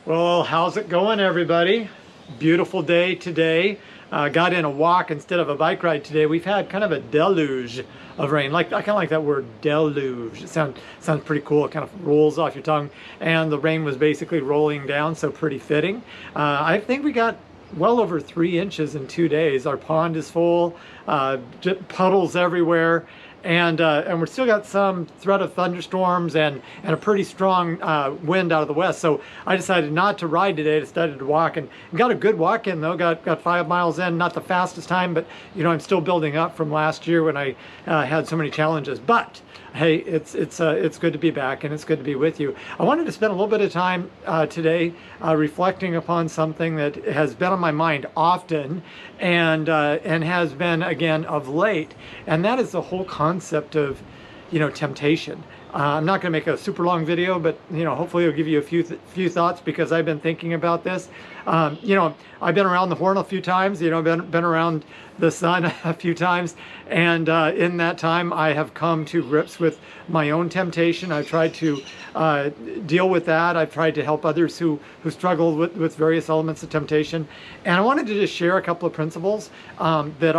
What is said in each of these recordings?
Well, how's it going, everybody? Beautiful day today. Got in a walk instead of a bike ride today. We've had kind of a deluge of rain. I kind of like that word, deluge. It sounds pretty cool. It kind of rolls off your tongue. And the rain was basically rolling down, so pretty fitting. I think we got well over 3 inches in 2 days. Our pond is full, puddles everywhere. And we're still got some threat of thunderstorms and a pretty strong wind out of the west. So I decided not to ride today. I decided to walk and got a good walk in though. Got 5 miles in, not the fastest time, but you know I'm still building up from last year when I had so many challenges. But hey, it's good to be back and it's good to be with you. I wanted to spend a little bit of time today reflecting upon something that has been on my mind often and has been again of late, and that is the whole concept of, you know, temptation. I'm not going to make a super long video, but you know, hopefully it'll give you a few thoughts because I've been thinking about this. You know, I've been around the horn a few times. You know, been around the sun a few times, and in that time, I have come to grips with my own temptation. I've tried to deal with that. I've tried to help others who struggle with various elements of temptation, and I wanted to just share a couple of principles that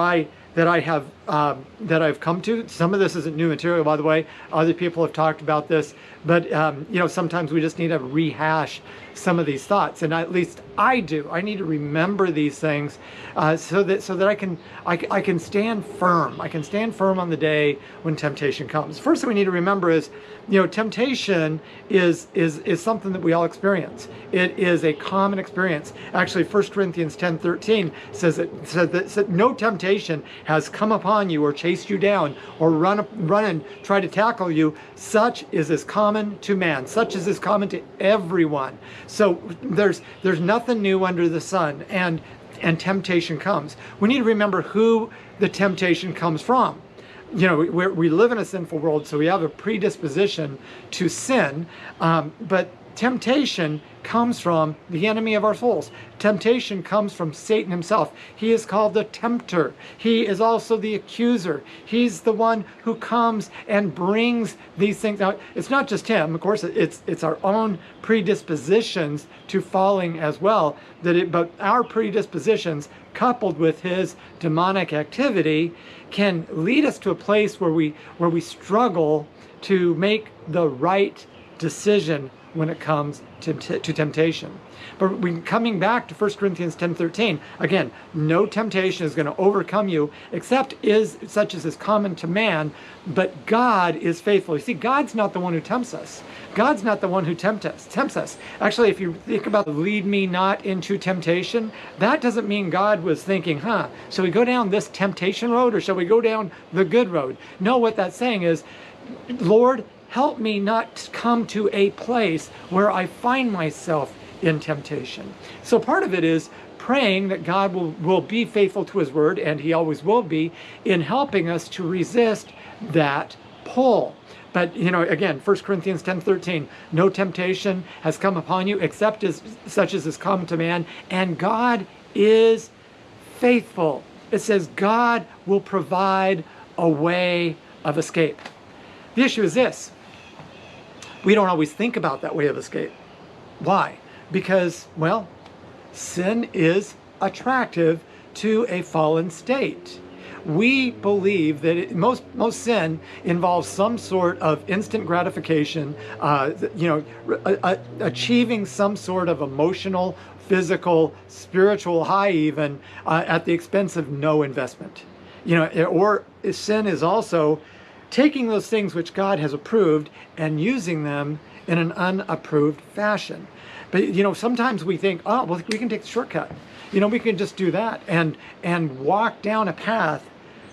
I've come to. Some of this isn't new material, by the way. Other people have talked about this, but you know, sometimes we just need to rehash some of these thoughts, and at least I do. I need to remember these things so that I can stand firm. I can stand firm on the day when temptation comes. First thing we need to remember is, you know, temptation is something that we all experience. It is a common experience. Actually, 1 Corinthians 10:13 says that no temptation has come upon you or chased you down or run and try to tackle you. Such is as common to man. Such is as common to everyone. So there's nothing new under the sun, and temptation comes. We need to remember who the temptation comes from. You know, we live in a sinful world, so we have a predisposition to sin, but temptation comes from the enemy of our souls. Temptation comes from Satan himself. He is called the tempter. He is also the accuser. He's the one who comes and brings these things out. It's not just him, of course, it's our own predispositions to falling as well, but our predispositions coupled with his demonic activity can lead us to a place where we struggle to make the right decision when it comes to temptation. But coming back to 1 Corinthians 10:13, again, no temptation is going to overcome you except such as is common to man, but God is faithful. You see, God's not the one who tempts us. God's not the one who tempts us. Actually, if you think about lead me not into temptation, that doesn't mean God was thinking, shall we go down this temptation road or shall we go down the good road? No, what that's saying is, Lord, help me not come to a place where I find myself in temptation. So part of it is praying that God will be faithful to his word, and he always will be, in helping us to resist that pull. But, you know, again, 1 Corinthians 10:13, no temptation has come upon you except such as is common to man, and God is faithful. It says God will provide a way of escape. The issue is this: we don't always think about that way of escape. Why? Because, well, sin is attractive to a fallen state. We believe that most sin involves some sort of instant gratification, you know, achieving some sort of emotional, physical, spiritual high even at the expense of no investment. You know, or sin is also taking those things which God has approved and using them in an unapproved fashion. But, you know, sometimes we think, oh, well, we can take the shortcut. You know, we can just do that and walk down a path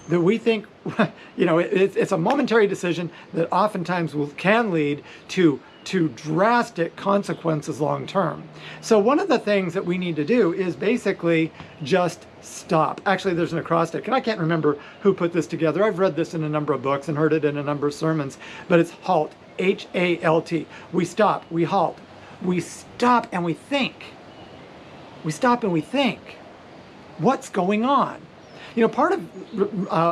that we think, you know, it's a momentary decision that oftentimes can lead to drastic consequences long term. So one of the things that we need to do is basically just stop. Actually, there's an acrostic, and I can't remember who put this together. I've read this in a number of books and heard it in a number of sermons, but it's HALT, H-A-L-T. We stop, we halt. We stop and we think. We stop and we think. What's going on? You know, part of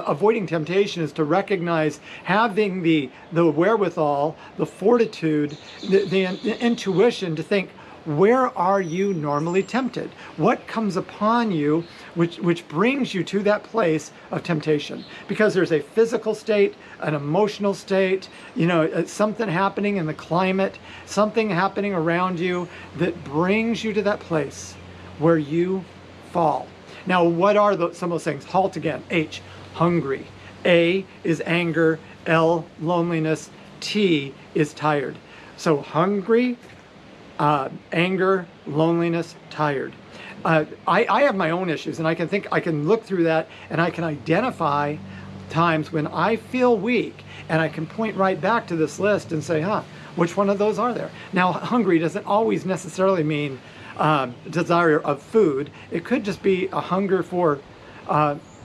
avoiding temptation is to recognize having the wherewithal, the fortitude, the intuition to think, where are you normally tempted? What comes upon you which brings you to that place of temptation? Because there's a physical state, an emotional state, something happening in the climate, something happening around you that brings you to that place where you fall. Now, what are some of those things? Halt again. H, hungry. A is anger. L, loneliness. T is tired. So hungry, anger, loneliness, tired. I have my own issues, and I can look through that, and I can identify times when I feel weak, and I can point right back to this list and say, which one of those are there? Now, hungry doesn't always necessarily mean desire of food. It could just be a hunger for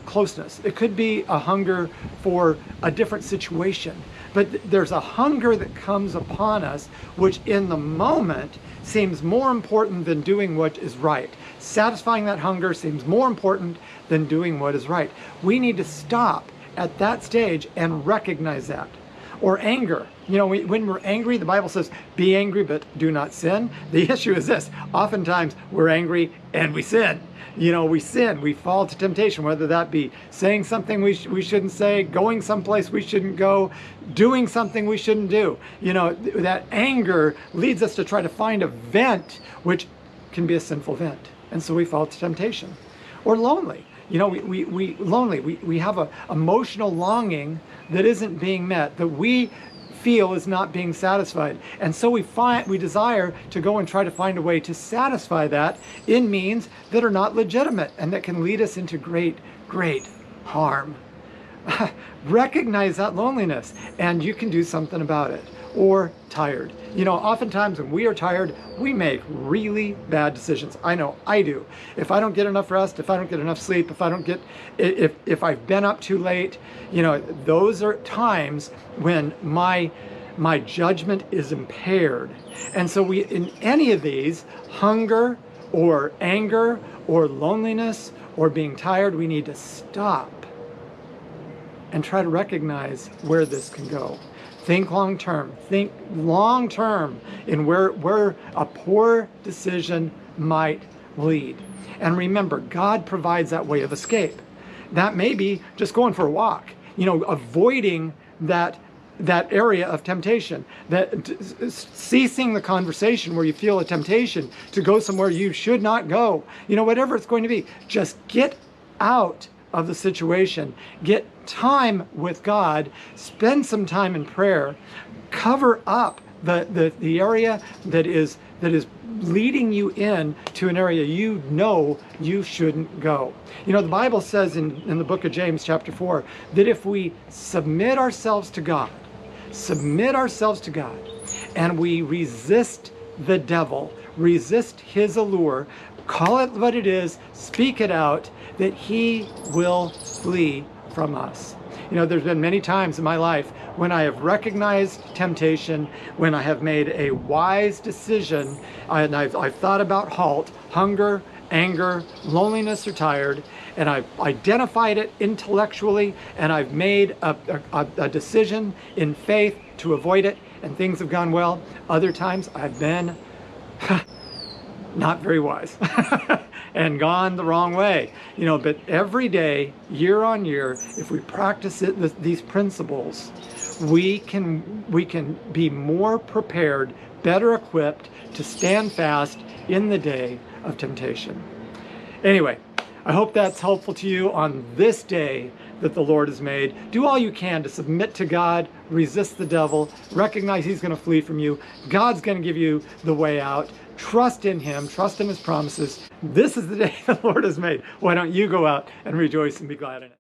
closeness. It could be a hunger for a different situation. But there's a hunger that comes upon us, which in the moment seems more important than doing what is right. Satisfying that hunger seems more important than doing what is right. We need to stop at that stage and recognize that. Or anger. When we're angry, the Bible says, be angry, but do not sin. The issue is this. Oftentimes, we're angry and we sin. We sin. We fall to temptation, whether that be saying something we shouldn't say, going someplace we shouldn't go, doing something we shouldn't do. That anger leads us to try to find a vent, which can be a sinful vent. And so we fall to temptation. Or lonely. We have an emotional longing that isn't being met, that we feel is not being satisfied. And so we desire to go and try to find a way to satisfy that in means that are not legitimate and that can lead us into great, great harm. Recognize that loneliness, and you can do something about it. Or tired. Oftentimes when we are tired, we make really bad decisions. I know I do. If I don't get enough rest, if I don't get enough sleep, if I've been up too late, those are times when my judgment is impaired. And so in any of these, hunger or anger or loneliness or being tired, we need to stop and try to recognize where this can go. Think long term. Think long term in where a poor decision might lead. And remember, God provides that way of escape. That may be just going for a walk, avoiding that area of temptation, ceasing the conversation where you feel a temptation to go somewhere you should not go. Whatever it's going to be, just get out of the situation. Get time with God. Spend some time in prayer. Cover up the area that is leading you in to an area you shouldn't go. The Bible says in the book of James chapter 4 that if we submit ourselves to God, and we resist the devil, resist his allure, call it what it is, speak it out, that he will flee from us. There's been many times in my life when I have recognized temptation, when I have made a wise decision, and I've thought about halt, hunger, anger, loneliness, or tired, and I've identified it intellectually, and I've made a decision in faith to avoid it, and things have gone well. Other times I've been not very wise and gone the wrong way. But every day, year on year, if we practice these principles, we can be more prepared, better equipped to stand fast in the day of temptation. Anyway, I hope that's helpful to you on this day that the Lord has made. Do all you can to submit to God, resist the devil, recognize he's going to flee from you. God's going to give you the way out. Trust in him, trust in his promises. This is the day the Lord has made. Why don't you go out and rejoice and be glad in it?